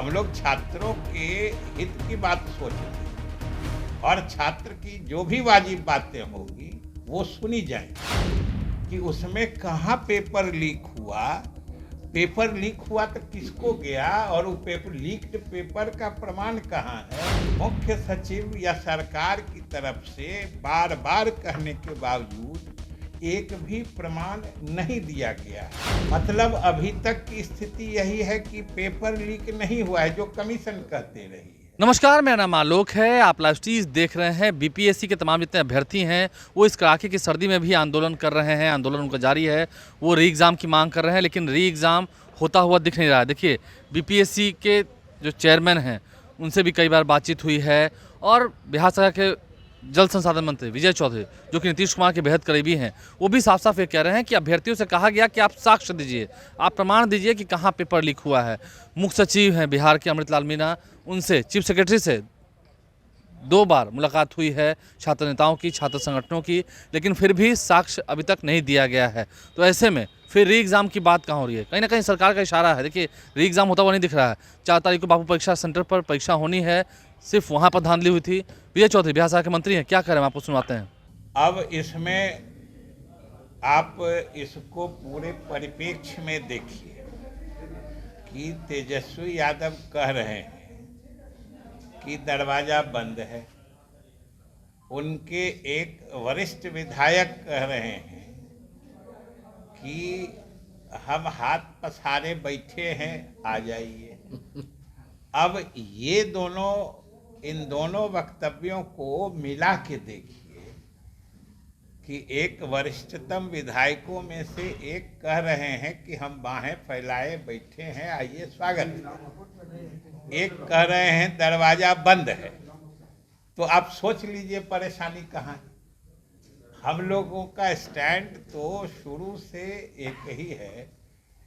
हम लोग छात्रों के हित की बात सोचते हैं और छात्र की जो भी वाजिब बातें होगी वो सुनी जाए कि उसमें कहाँ पेपर लीक हुआ तो किसको गया और वो लीक्ड पेपर का प्रमाण कहाँ है। मुख्य सचिव या सरकार की तरफ से बार बार कहने के बावजूद एक भी प्रमाण नहीं दिया गया। मतलब अभी तक की स्थिति यही है कि पेपर लीक नहीं हुआ है, जो कमीशन कहते रही है। नमस्कार, मेरा नाम आलोक है। आप लाइव स्ट्रीम देख रहे हैं। बीपीएससी के तमाम जितने अभ्यर्थी हैं वो इस कड़ाके की सर्दी में भी आंदोलन कर रहे हैं। आंदोलन उनका जारी है। वो री एग्ज़ाम की मांग कर रहे हैं, लेकिन री एग्ज़ाम होता हुआ दिख नहीं रहा है। देखिए, बीपीएससी के जो चेयरमैन हैं उनसे भी कई बार बातचीत हुई है और बिहार सरकार के जल संसाधन मंत्री विजय चौधरी, जो कि नीतीश कुमार के बेहद करीबी हैं, वो भी साफ साफ ये कह रहे हैं कि अभ्यर्थियों से कहा गया कि आप साक्ष्य दीजिए, आप प्रमाण दीजिए कि कहाँ पेपर लीक हुआ है। मुख्य सचिव हैं बिहार के अमृतलाल मीणा, उनसे चीफ सेक्रेटरी से 2 बार मुलाकात हुई है, छात्र नेताओं की, छात्र संगठनों की, लेकिन फिर भी साक्ष्य अभी तक नहीं दिया गया है। तो ऐसे में फिर री एग्ज़ाम की बात कहाँ हो रही है? कहीं ना कहीं सरकार का इशारा है। देखिए, री एग्ज़ाम होता हुआ नहीं दिख रहा है। 4 तारीख को बापू परीक्षा सेंटर पर परीक्षा होनी है, सिर्फ वहाँ पर धांधली हुई थी। विजय चौधरी बिहार सरकार के मंत्री हैं, क्या करें, आपको सुनवाते हैं। अब इसमें आप इसको पूरे परिप्रेक्ष्य में देखिए कि तेजस्वी यादव कह रहे हैं कि दरवाजा बंद है। उनके एक वरिष्ठ विधायक कह रहे हैं कि हम हाथ पसारे बैठे हैं, आ जाइए। अब इन दोनों वक्तव्यों को मिला के देखिए कि एक वरिष्ठतम विधायकों में से एक कह रहे हैं कि हम बाहें फैलाए बैठे हैं, आइए स्वागत है। एक कह रहे हैं दरवाजा बंद है। तो आप सोच लीजिए परेशानी कहाँ है। हम लोगों का स्टैंड तो शुरू से एक ही है,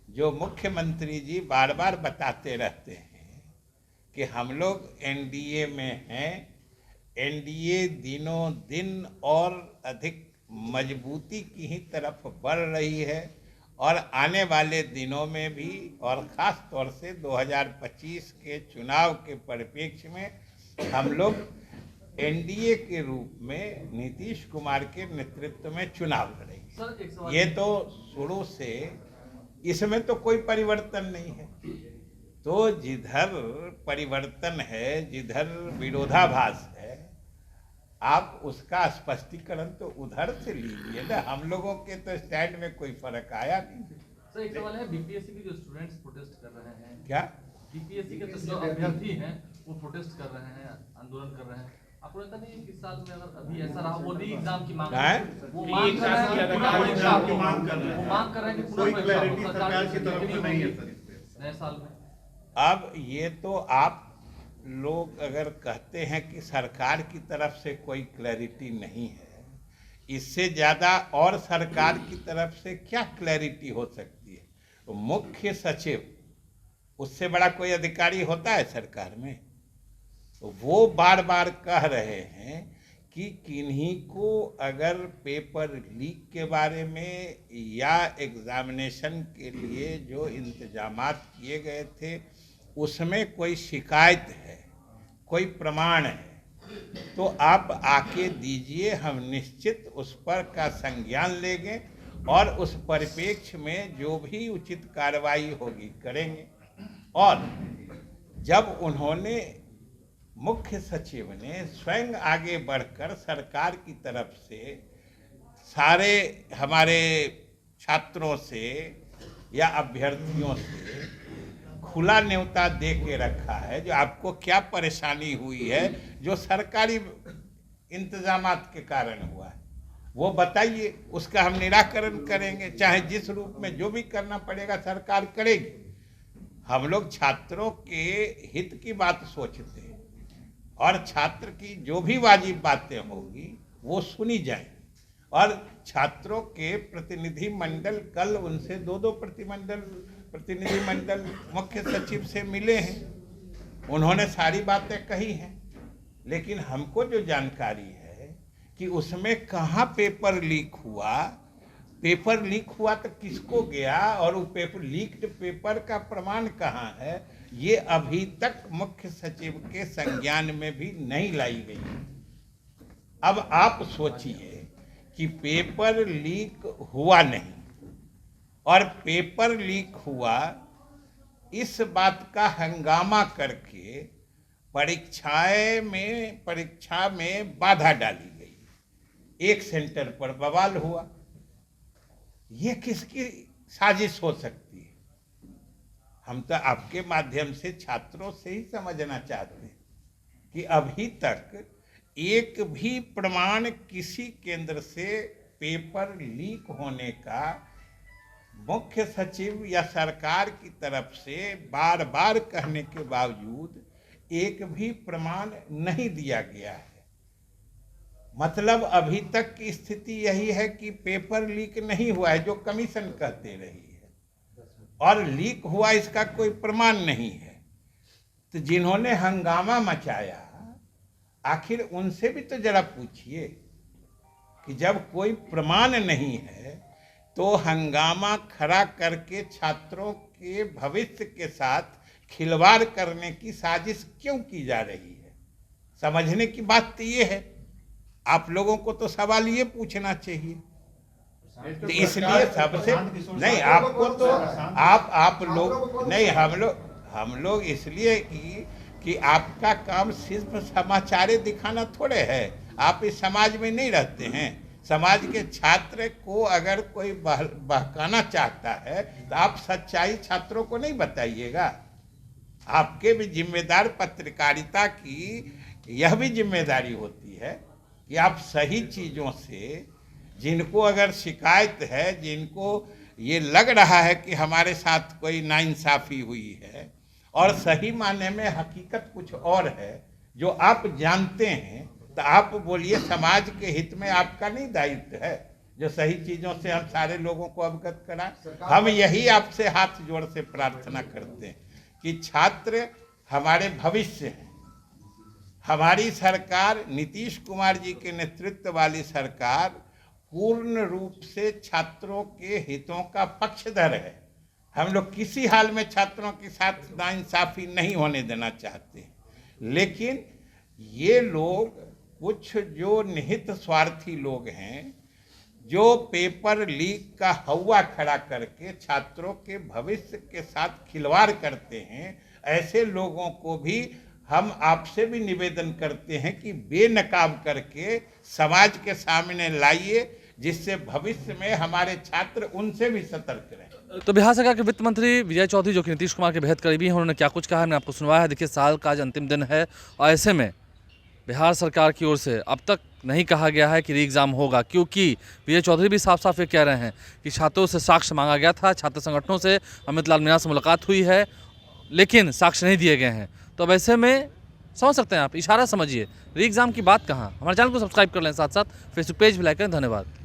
जो मुख्यमंत्री जी बार बार बताते रहते हैं कि हम लोग एनडीए में हैं। एनडीए दिनों दिन और अधिक मजबूती की ही तरफ बढ़ रही है और आने वाले दिनों में भी, और ख़ास तौर से 2025 के चुनाव के परिप्रेक्ष्य में हम लोग एनडीए के रूप में नीतीश कुमार के नेतृत्व में चुनाव लड़ेंगे। ये तो शुरू से, इसमें तो कोई परिवर्तन नहीं है। तो जिधर परिवर्तन है, जिधर विरोधाभास है, आप उसका स्पष्टीकरण तो उधर से लीजिए ना। हम लोगों के तो स्टैंड में कोई फर्क आया नहीं। सर, एक सवाल है, बीपीएससी के जो स्टूडेंट्स प्रोटेस्ट कर रहे हैं, क्या बीपीएससी के जो अभ्यर्थी हैं वो प्रोटेस्ट कर रहे हैं, आंदोलन कर रहे हैं, आपको लगता नहीं है कि इस साल में अगर अभी ऐसा रहा, वो री एग्जाम की मांग कर रहे हैं कि पूरा परीक्षा सरकार की तरफ से नहीं है नए साल में। अब ये तो आप लोग अगर कहते हैं कि सरकार की तरफ से कोई क्लैरिटी नहीं है, इससे ज़्यादा और सरकार की तरफ से क्या क्लैरिटी हो सकती है? तो मुख्य सचिव, उससे बड़ा कोई अधिकारी होता है सरकार में? तो वो बार बार कह रहे हैं कि किन्हीं को अगर पेपर लीक के बारे में या एग्जामिनेशन के लिए जो इंतजामात किए गए थे उसमें कोई शिकायत है, कोई प्रमाण है, तो आप आके दीजिए, हम निश्चित उस पर का संज्ञान लेंगे और उस परिप्रेक्ष्य में जो भी उचित कार्रवाई होगी करेंगे। और जब उन्होंने, मुख्य सचिव ने स्वयं आगे बढ़कर सरकार की तरफ से सारे हमारे छात्रों से या अभ्यर्थियों से खुला न्योता दे के रखा है, जो आपको क्या परेशानी हुई है जो सरकारी इंतजामात के कारण हुआ है, वो बताइए, उसका हम निराकरण करेंगे। चाहे जिस रूप में जो भी करना पड़ेगा सरकार करेगी। हम लोग छात्रों के हित की बात सोचते हैं और छात्र की जो भी वाजिब बातें होगी वो सुनी जाए। और छात्रों के प्रतिनिधि मंडल, कल उनसे 2-2 प्रतिनिधि मंडल मुख्य सचिव से मिले हैं, उन्होंने सारी बातें कही हैं। लेकिन हमको जो जानकारी है कि उसमें कहाँ पेपर लीक हुआ, पेपर लीक हुआ तो किसको गया और वो पेपर लीक्ड पेपर का प्रमाण कहाँ है, ये अभी तक मुख्य सचिव के संज्ञान में भी नहीं लाई गई। अब आप सोचिए कि पेपर लीक हुआ नहीं और पेपर लीक हुआ, इस बात का हंगामा करके परीक्षा में बाधा डाली गई, एक सेंटर पर बवाल हुआ। ये किसकी साजिश हो सकती है? हम तो आपके माध्यम से छात्रों से ही समझना चाहते हैं कि अभी तक एक भी प्रमाण किसी केंद्र से पेपर लीक होने का मुख्य सचिव या सरकार की तरफ से बार बार कहने के बावजूद एक भी प्रमाण नहीं दिया गया है। मतलब अभी तक की स्थिति यही है कि पेपर लीक नहीं हुआ है, जो कमीशन कहते रही है, और लीक हुआ इसका कोई प्रमाण नहीं है। तो जिन्होंने हंगामा मचाया, आखिर उनसे भी तो जरा पूछिए कि जब कोई प्रमाण नहीं है तो हंगामा खड़ा करके छात्रों के भविष्य के साथ खिलवाड़ करने की साजिश क्यों की जा रही है? समझने की बात तो ये है। आप लोगों को तो सवाल ये पूछना चाहिए। तो इसलिए सबसे नहीं, आपको तो आप लोग नहीं, हम लोग इसलिए कि आपका काम सिर्फ समाचार दिखाना थोड़े है। आप इस समाज में नहीं रहते हैं। समाज के छात्र को अगर कोई बहकाना चाहता है तो आप सच्चाई छात्रों को नहीं बताइएगा। आपके भी जिम्मेदार पत्रकारिता की यह भी जिम्मेदारी होती है कि आप सही चीज़ों से, जिनको अगर शिकायत है, जिनको ये लग रहा है कि हमारे साथ कोई नाइंसाफ़ी हुई है और सही माने में हकीकत कुछ और है जो आप जानते हैं, तो आप बोलिए। समाज के हित में आपका नहीं दायित्व है जो सही चीज़ों से हम सारे लोगों को अवगत कराएं? हम यही आपसे हाथ जोड़ से प्रार्थना करते हैं कि छात्र हमारे भविष्य हैं। हमारी सरकार, नीतीश कुमार जी के नेतृत्व वाली सरकार, पूर्ण रूप से छात्रों के हितों का पक्षधर है। हम लोग किसी हाल में छात्रों के साथ नाइंसाफ़ी नहीं होने देना चाहते। लेकिन ये लोग, कुछ जो निहित स्वार्थी लोग हैं, जो पेपर लीक का हवा खड़ा करके छात्रों के भविष्य के साथ खिलवाड़ करते हैं, ऐसे लोगों को भी हम आपसे भी निवेदन करते हैं कि बेनकाब करके समाज के सामने लाइए, जिससे भविष्य में हमारे छात्र उनसे भी सतर्क रहें। तो बिहार सरकार के वित्त मंत्री विजय चौधरी, जो कि नीतीश कुमार के बेहद करीबी हैं, उन्होंने क्या कुछ कहा मैंने आपको सुनवाया है। देखिए, साल का आज अंतिम दिन है और ऐसे में बिहार सरकार की ओर से अब तक नहीं कहा गया है कि री एग्ज़ाम होगा, क्योंकि विजय चौधरी भी साफ साफ ये कह रहे हैं कि छात्रों से साक्ष्य मांगा गया था, छात्र संगठनों से अमित लाल मीणा से मुलाकात हुई है, लेकिन साक्ष्य नहीं दिए गए हैं। तो अब ऐसे में समझ सकते हैं आप, इशारा समझिए, री एग्ज़ाम की बात कहाँ। हमारे चैनल को सब्सक्राइब कर लें, साथ साथ फेसबुक पेज भी लाइक करें। धन्यवाद।